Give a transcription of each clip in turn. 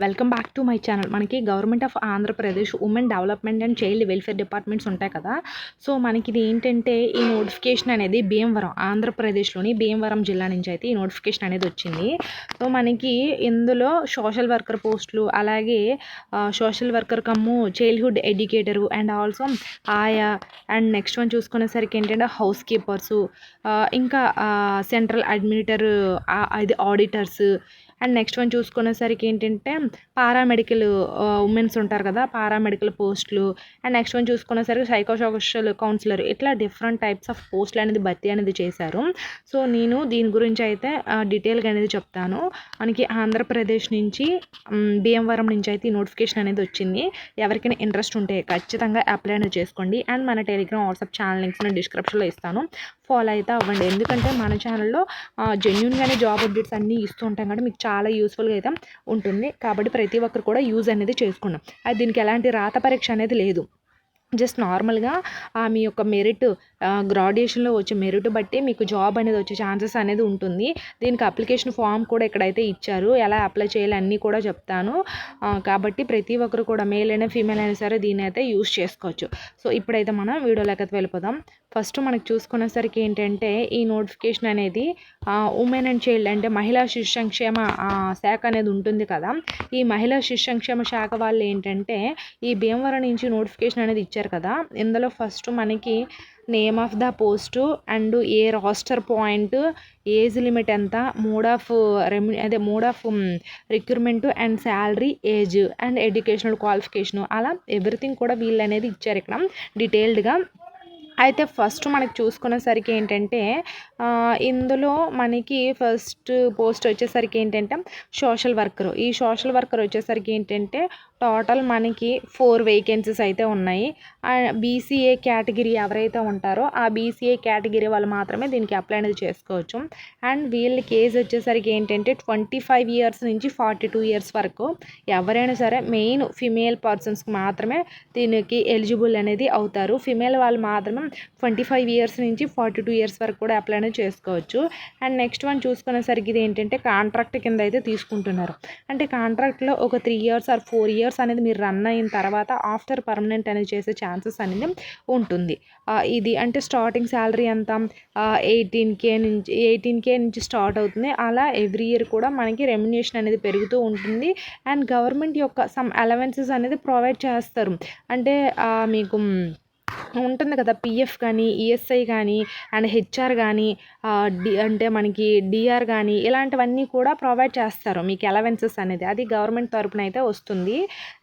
Welcome back to my channel. మనకి government of Andhra Pradesh women development and child welfare departments ఉంటాయి కదా. So మనకి ఇది ఏంటంటే ఈ నోటిఫికేషన్ అనేది భీమవరం, ఆంధ్రప్రదేశ్లోని భీమవరం జిల్లా నుంచి అయితే ఈ నోటిఫికేషన్ అనేది వచ్చింది. సో మనకి ఇందులో సోషల్ వర్కర్ పోస్టులు, అలాగే social worker cum childhood educator and also ఆయా, అండ్ నెక్స్ట్ వన్ చూసుకునేసరికి ఏంటంటే హౌస్ కీపర్సు, ఇంకా సెంట్రల్ అడ్మినిటర్, ఇది ఆడిటర్స్, అండ్ నెక్స్ట్ వన్ చూసుకునేసరికి ఏంటంటే పారామెడికల్ ఉమెన్స్ ఉంటారు కదా, పారామెడికల్ పోస్టులు, అండ్ నెక్స్ట్ వన్ చూసుకునేసరికి సైకోసోషల్ కౌన్సిలర్, ఇట్లా డిఫరెంట్ టైప్స్ ఆఫ్ పోస్టులు అనేది భర్తీ అనేది చేశారు. సో నేను దీని గురించి అయితే డీటెయిల్గా అనేది చెప్తాను. మనకి ఆంధ్రప్రదేశ్ నుంచి భీమవరం నుంచి అయితే ఈ నోటిఫికేషన్ అనేది వచ్చింది. ఎవరికైనా ఇంట్రెస్ట్ ఉంటే ఖచ్చితంగా అప్లై అనేది చేసుకోండి. అండ్ మన టెలిగ్రామ్, వాట్సాప్ ఛానల్ లింక్స్ నేను డిస్క్రిప్షన్లో ఇస్తాను, ఫాలో అయితే అవ్వండి. ఎందుకంటే మన ఛానల్లో జెన్యున్గానే జాబ్ అప్డేట్స్ అన్నీ ఇస్తూ ఉంటాం కాబట్టి మీకు చాలా యూస్ఫుల్గా అయితే ఉంటుంది. కాబట్టి ప్రతి ఒక్కరు కూడా యూజ్ అనేది చేసుకున్నాం. అది దీనికి ఎలాంటి రాత పరీక్ష అనేది లేదు. జస్ట్ నార్మల్గా మీ యొక్క మెరిట్, గ్రాడ్యుయేషన్లో వచ్చే మెరిట్ బట్టి మీకు జాబ్ అనేది వచ్చే ఛాన్సెస్ అనేది ఉంటుంది. దీనికి అప్లికేషన్ ఫామ్ కూడా ఇక్కడైతే ఇచ్చారు, ఎలా అప్లై చేయాలి అన్నీ కూడా చెప్తాను. కాబట్టి ప్రతి ఒక్కరు కూడా మేల్ అయినా ఫీమేల్ అయినా సరే దీన్ని అయితే యూస్ చేసుకోవచ్చు. సో ఇప్పుడైతే మనం వీడియోలోకి అయితే వెళ్ళిపోదాం. ఫస్ట్ మనకు చూసుకునేసరికి ఏంటంటే ఈ నోటిఫికేషన్ అనేది ఉమెన్ అండ్ చైల్డ్ అంటే మహిళా శిశు సంక్షేమ శాఖ అనేది ఉంటుంది కదా. ఈ మహిళా శిశు సంక్షేమ శాఖ వాళ్ళు ఏంటంటే ఈ భీమవరం నుంచి నోటిఫికేషన్ అనేది ఇచ్చారు కదా. ఇందులో ఫస్ట్ మనకి name of the post and a roster point, age limit ఎంత, mode of recruitment and salary, age and educational qualification, అలా ఎవ్రీథింగ్ కూడా వీళ్ళు అనేది ఇచ్చారు ఇక్కడ డీటెయిల్డ్గా. అయితే ఫస్ట్ మనకి చూసుకునేసరికి ఏంటంటే ఇందులో మనకి ఫస్ట్ పోస్ట్ వచ్చేసరికి ఏంటంటే సోషల్ వర్కర్. ఈ సోషల్ వర్కర్ వచ్చేసరికి ఏంటంటే టోటల్ మనకి 4 వేకెన్సీస్ అయితే ఉన్నాయి. బీసీఏ కేటగిరీ ఎవరైతే ఉంటారో ఆ బీసీఏ కేటగిరీ వాళ్ళు మాత్రమే దీనికి అప్లై అనేది చేసుకోవచ్చు. అండ్ వీళ్ళకి ఏజ్ వచ్చేసరికి ఏంటంటే 25 ఇయర్స్ నుంచి 42 ఇయర్స్ వరకు ఎవరైనా సరే మెయిన్ ఫిమేల్ పర్సన్స్కి మాత్రమే దీనికి ఎలిజిబుల్ అనేది అవుతారు. ఫిమేల్ వాళ్ళు మాత్రమే 25 ఇయర్స్ నుంచి 42 ఇయర్స్ వరకు కూడా అప్లై అనేది చేసుకోవచ్చు. అండ్ నెక్స్ట్ వన్ చూసుకునేసరికి ఇది ఏంటంటే కాంట్రాక్ట్ కింద అయితే తీసుకుంటున్నారు. అంటే కాంట్రాక్ట్లో ఒక 3 ఇయర్స్ ఆర్ 4 ఇయర్స్ అనేది మీరు రన్ అయిన తర్వాత ఆఫ్టర్ పర్మనెంట్ అనేది చేసే ఛాన్సెస్ అనేది ఉంటుంది. ఇది అంటే స్టార్టింగ్ శాలరీ ఎంత, 18K నుంచి స్టార్ట్ అవుతుంది. అలా ఎవ్రీ ఇయర్ కూడా మనకి రెమ్యునేషన్ అనేది పెరుగుతూ ఉంటుంది. అండ్ గవర్నమెంట్ యొక్క సమ్ అలవెన్సెస్ అనేది ప్రొవైడ్ చేస్తారు. అంటే మీకు ఉంటుంది కదా, పిఎఫ్ కానీ, ఈఎస్ఐ కానీ, అండ్ హెచ్ఆర్ కానీ, అంటే మనకి డిఆర్ కానీ, ఇలాంటివన్నీ కూడా ప్రొవైడ్ చేస్తారు మీకు అలవెన్సెస్ అనేది. అది గవర్నమెంట్ తరపున అయితే వస్తుంది.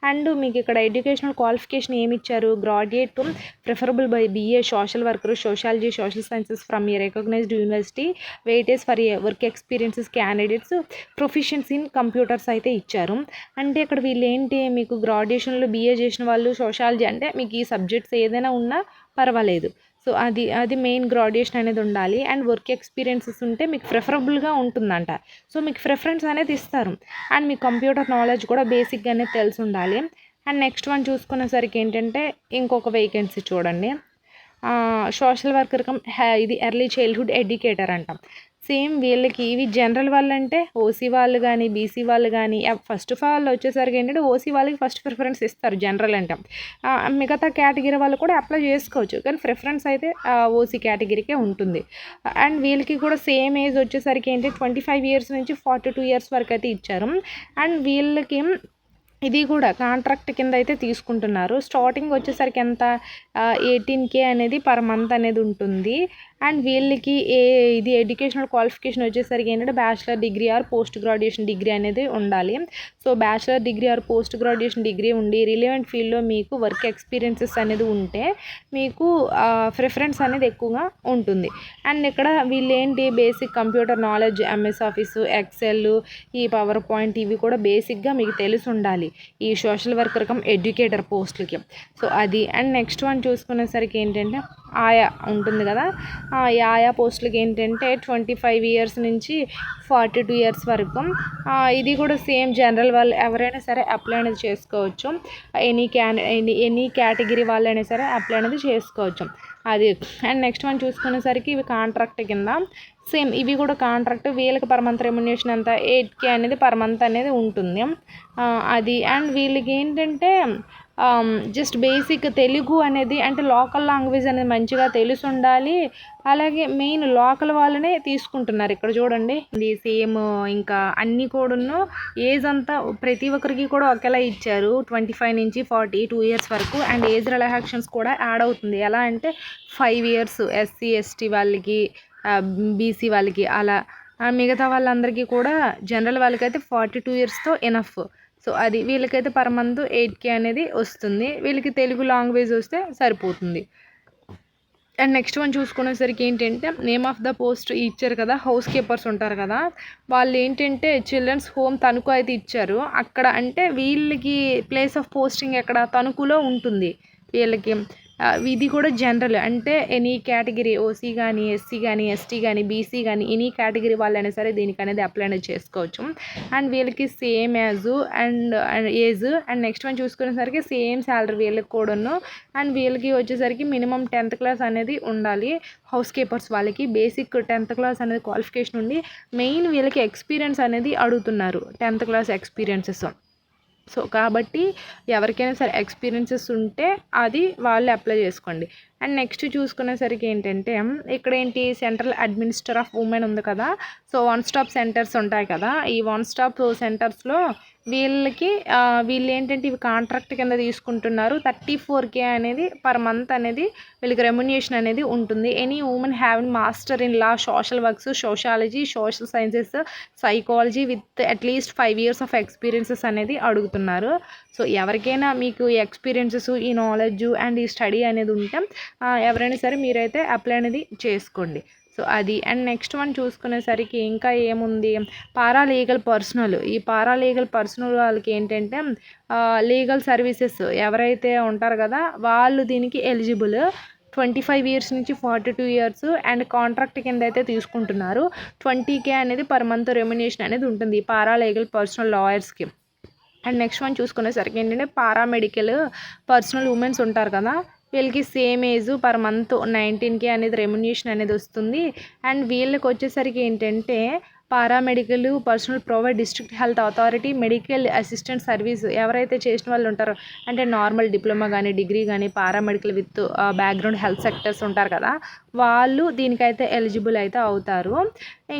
అండ్ మీకు ఇక్కడ ఎడ్యుకేషనల్ క్వాలిఫికేషన్ ఏమి ఇచ్చారు, graduate preferable by BA social worker, sociology, social sciences from a recognised university, weightage for a work experiences candidates, proficiency in computers అయితే ఇచ్చారు. అంటే ఇక్కడ వీళ్ళు ఏంటి, మీకు గ్రాడ్యుయేషన్లో BA చేసిన వాళ్ళు సోషాలజీ అంటే మీకు ఈ సబ్జెక్ట్స్ ఏదైనా ఉన్నా పర్వాలేదు. సో అది మెయిన్ గ్రాడ్యుయేషన్ అనేది ఉండాలి. అండ్ వర్క్ ఎక్స్పీరియన్సెస్ ఉంటే మీకు ప్రిఫరబుల్గా ఉంటుందంట. సో మీకు ప్రిఫరెన్స్ అనేది ఇస్తారు. అండ్ మీకు కంప్యూటర్ నాలెడ్జ్ కూడా బేసిక్గా అనేది తెలిసి ఉండాలి. అండ్ నెక్స్ట్ వన్ చూసుకునేసరికి ఏంటంటే ఇంకొక వేకెన్సీ చూడండి, సోషల్ వర్కర్ కమ్ ఇది ఎర్లీ చైల్డ్హుడ్ ఎడ్యుకేటర్ అంటాం. సేమ్ వీళ్ళకి ఇవి జనరల్ వాళ్ళు అంటే ఓసీ వాళ్ళు కానీ, బీసీ వాళ్ళు కానీ, ఫస్ట్ ఆఫ్ ఆల్ వచ్చేసరికి ఏంటంటే ఓసీ వాళ్ళకి ఫస్ట్ ప్రిఫరెన్స్ ఇస్తారు జనరల్ అంటే. మిగతా కేటగిరీ వాళ్ళు కూడా అప్లై చేసుకోవచ్చు, కానీ ప్రిఫరెన్స్ అయితే ఓసీ కేటగిరీకే ఉంటుంది. అండ్ వీళ్ళకి కూడా సేమ్ ఏజ్ వచ్చేసరికి ఏంటి 25 ఇయర్స్ నుంచి 42 ఇయర్స్ వరకు అయితే ఇచ్చారు. అండ్ వీళ్ళకి ఇది కూడా కాంట్రాక్ట్ కింద అయితే తీసుకుంటున్నారు. స్టార్టింగ్ వచ్చేసరికి ఎంత 18K అనేది పర్ మంత్ అనేది ఉంటుంది. అండ్ వీళ్ళకి ఇది ఎడ్యుకేషనల్ క్వాలిఫికేషన్ వచ్చేసరికి ఏంటంటే bachelor degree or post graduation degree అనేది ఉండాలి. So bachelor degree or post graduation degree ఉండి రిలవెంట్ ఫీల్డ్లో మీకు వర్క్ ఎక్స్పీరియన్సెస్ అనేది ఉంటే మీకు ప్రిఫరెన్స్ అనేది ఎక్కువగా ఉంటుంది. అండ్ ఇక్కడ వీళ్ళు ఏంటి basic computer knowledge, MS office, excel, ఈ పవర్ పాయింట్ ఇవి కూడా బేసిక్గా మీకు తెలిసి ఉండాలి ఈ సోషల్ వర్కర్ కమ్ ఎడ్యుకేటర్ పోస్టులకి. సో అది. అండ్ నెక్స్ట్ వన్ చూసుకునేసరికి ఏంటంటే ఆయా ఉంటుంది కదా, ఆయా పోస్టులకి ఏంటంటే 25 ఇయర్స్ నుంచి 42 ఇయర్స్ వరకు. ఇది కూడా సేమ్ జనరల్ వాళ్ళు ఎవరైనా సరే అప్లై అనేది చేసుకోవచ్చు. ఎనీ కేటగిరీ వాళ్ళైనా సరే అప్లై అనేది చేసుకోవచ్చు. అది. అండ్ నెక్స్ట్ వన్ చూసుకునేసరికి ఇవి కాంట్రాక్ట్ కింద సేమ్ ఇవి కూడా కాంట్రాక్ట్. వీళ్ళకి పర్ మంత్ రెమ్యునరేషన్ ఎంత 8K అనేది పర్ మంత్ అనేది ఉంటుంది. అది. అండ్ వీళ్ళకి ఏంటంటే జస్ట్ బేసిక్ తెలుగు అనేది అంటే లోకల్ లాంగ్వేజ్ అనేది మంచిగా తెలిసి ఉండాలి. అలాగే మెయిన్ లోకల్ వాళ్ళనే తీసుకుంటున్నారు ఇక్కడ చూడండి. ఇది సేమ్ ఇంకా అన్నీ కూడాను ఏజ్ అంతా ప్రతి ఒక్కరికి కూడా ఒకేలా ఇచ్చారు. 25 నుంచి 42 ఇయర్స్ వరకు. అండ్ ఏజ్ రిలాక్సేషన్స్ కూడా యాడ్ అవుతుంది. ఎలా అంటే 5 ఇయర్స్ SC ST వాళ్ళకి, BC వాళ్ళకి అలా. మిగతా వాళ్ళందరికీ కూడా జనరల్ వాళ్ళకైతే 42 ఇయర్స్తో ఎనఫ్. సో అది. వీళ్ళకైతే పర్ మంత్ 8K అనేది వస్తుంది. వీళ్ళకి తెలుగు లాంగ్వేజ్ వస్తే సరిపోతుంది. అండ్ నెక్స్ట్ వన్ చూసుకునేసరికి ఏంటంటే నేమ్ ఆఫ్ ద పోస్ట్ ఇచ్చారు కదా, హౌస్ కీపర్స్ ఉంటారు కదా, వాళ్ళు ఏంటంటే చిల్డ్రన్స్ హోమ్ తణుకు అయితే ఇచ్చారు. అక్కడ అంటే వీళ్ళకి ప్లేస్ ఆఫ్ పోస్టింగ్ ఎక్కడ తణుకులో ఉంటుంది వీళ్ళకి. ఇది కూడా జనరల్ అంటే ఎనీ కేటగిరీ OC కానీ, SC కానీ, ST కానీ, BC కానీ ఎనీ కేటగిరీ వాళ్ళైనా సరే దీనికి అనేది అప్లై అనేది చేసుకోవచ్చు. అండ్ వీళ్ళకి same age and next one చూసుకునేసరికి సేమ్ శాలరీ వీళ్ళకి కూడాను. అండ్ వీళ్ళకి వచ్చేసరికి మినిమం 10th క్లాస్ అనేది ఉండాలి. హౌస్ కీపర్స్ వాళ్ళకి బేసిక్ 10th క్లాస్ అనేది క్వాలిఫికేషన్ ఉండి మెయిన్ వీళ్ళకి ఎక్స్పీరియన్స్ అనేది అడుగుతున్నారు, 10th క్లాస్ ఎక్స్పీరియన్సెస్. సో కాబట్టి ఎవరికైనా సరే ఎక్స్పీరియన్సెస్ ఉంటే అది వాళ్ళు అప్లై చేసుకోండి. అండ్ నెక్స్ట్ చూసుకునేసరికి ఏంటంటే ఇక్కడ ఏంటి సెంట్రల్ అడ్మినిస్ట్రేటర్ ఆఫ్ ఉమెన్ ఉంది కదా. సో వన్ స్టాప్ సెంటర్స్ ఉంటాయి కదా, ఈ వన్ స్టాప్ సెంటర్స్లో వీళ్ళు ఏంటంటే ఇవి కాంట్రాక్ట్ కింద తీసుకుంటున్నారు. 34K అనేది పర్ మంత్ అనేది వీళ్ళకి రెమ్యునరేషన్ అనేది ఉంటుంది. Any women having master in law, social works, sociology, social sciences, psychology with at least 5 years of experiences అనేది అడుగుతున్నారు. సో ఎవరికైనా మీకు ఈ ఎక్స్పీరియన్సెస్, ఈ నాలెడ్జ్ అండ్ ఈ స్టడీ అనేది ఉంటే ఎవరైనా సరే మీరైతే అప్లై అనేది చేసుకోండి. సో అది. అండ్ నెక్స్ట్ వన్ చూసుకునేసరికి ఇంకా ఏముంది, పారాలీగల్ పర్సనల్. ఈ పారాలీగల్ పర్సనల్ వాళ్ళకి ఏంటంటే లీగల్ సర్వీసెస్ ఎవరైతే ఉంటారు కదా వాళ్ళు దీనికి ఎలిజిబుల్. 25 ఇయర్స్ నుంచి 42 ఇయర్స్ అండ్ కాంట్రాక్ట్ కింద అయితే తీసుకుంటున్నారు. 20K అనేది పర్ మంత్ రెమ్యునరేషన్ అనేది ఉంటుంది పారాలీగల్ పర్సనల్ లాయర్స్కి. అండ్ నెక్స్ట్ వన్ చూసుకునేసరికి ఏంటంటే పారామెడికల్ పర్సనల్ ఉమెన్స్ ఉంటారు కదా, వీళ్ళకి same age per month 19K అనేది రెమ్యునరేషన్ అనేది వస్తుంది. అండ్ వీళ్ళకి వచ్చేసరికి ఏంటంటే paramedical personal provide district health authority medical assistant service ఎవరైతే చేసిన వాళ్ళు ఉంటారో అంటే నార్మల్ డిప్లొమా కానీ, డిగ్రీ కానీ, paramedical with background health sectors ఉంటారు కదా వాళ్ళు దీనికైతే ఎలిజిబుల్ అయితే అవుతారు.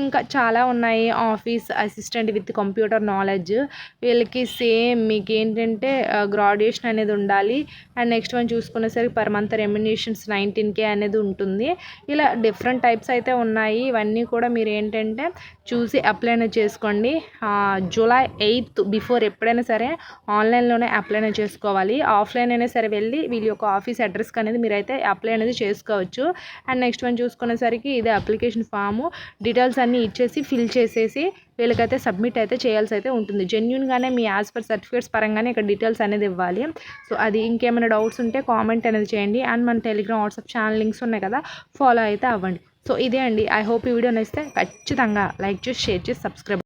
ఇంకా చాలా ఉన్నాయి. Office assistant with computer knowledge, వీళ్ళకి సేమ్ మీకు ఏంటంటే గ్రాడ్యుయేషన్ అనేది ఉండాలి. అండ్ నెక్స్ట్ వన్ చూసుకునేసరికి పర్ మంత్ రెమ్యునరేషన్స్ 19K అనేది ఉంటుంది. ఇలా డిఫరెంట్ టైప్స్ అయితే ఉన్నాయి. ఇవన్నీ కూడా మీరు ఏంటంటే చూసి అప్లై అనేది చేసుకోండి. July 8th బిఫోర్ ఎప్పుడైనా సరే ఆన్లైన్లోనే అప్లై అనేది చేసుకోవాలి. ఆఫ్లైన్ అయినా సరే వెళ్ళి వీళ్ళ యొక్క ఆఫీస్ అడ్రస్కి అనేది మీరైతే అప్లై అనేది చేసుకోవచ్చు. అండ్ నెక్స్ట్ వన్ చూసుకునేసరికి ఇదే అప్లికేషన్ ఫాము డీటెయిల్స్ అన్నీ ఇచ్చేసి ఫిల్ చేసేసి వీళ్ళకైతే సబ్మిట్ అయితే చేయాల్సి అయితే ఉంటుంది. జెన్యూన్గానే మీ యాజ్ పర్ సర్టిఫికేట్స్ పరంగానే ఇక్కడ డీటెయిల్స్ అనేది ఇవ్వాలి. సో అది. ఇంకేమైనా డౌట్స్ ఉంటే కామెంట్ అనేది చేయండి. అండ్ మన టెలిగ్రామ్, వాట్సాప్ ఛానల్ లింక్స్ ఉన్నాయి కదా, ఫాలో అయితే అవ్వండి. సో ఇదే అండి. ఐ హోప్ ఈ వీడియో నచ్చితే ఖచ్చితంగా లైక్ చేసి, షేర్ చేసి, సబ్స్క్రైబ్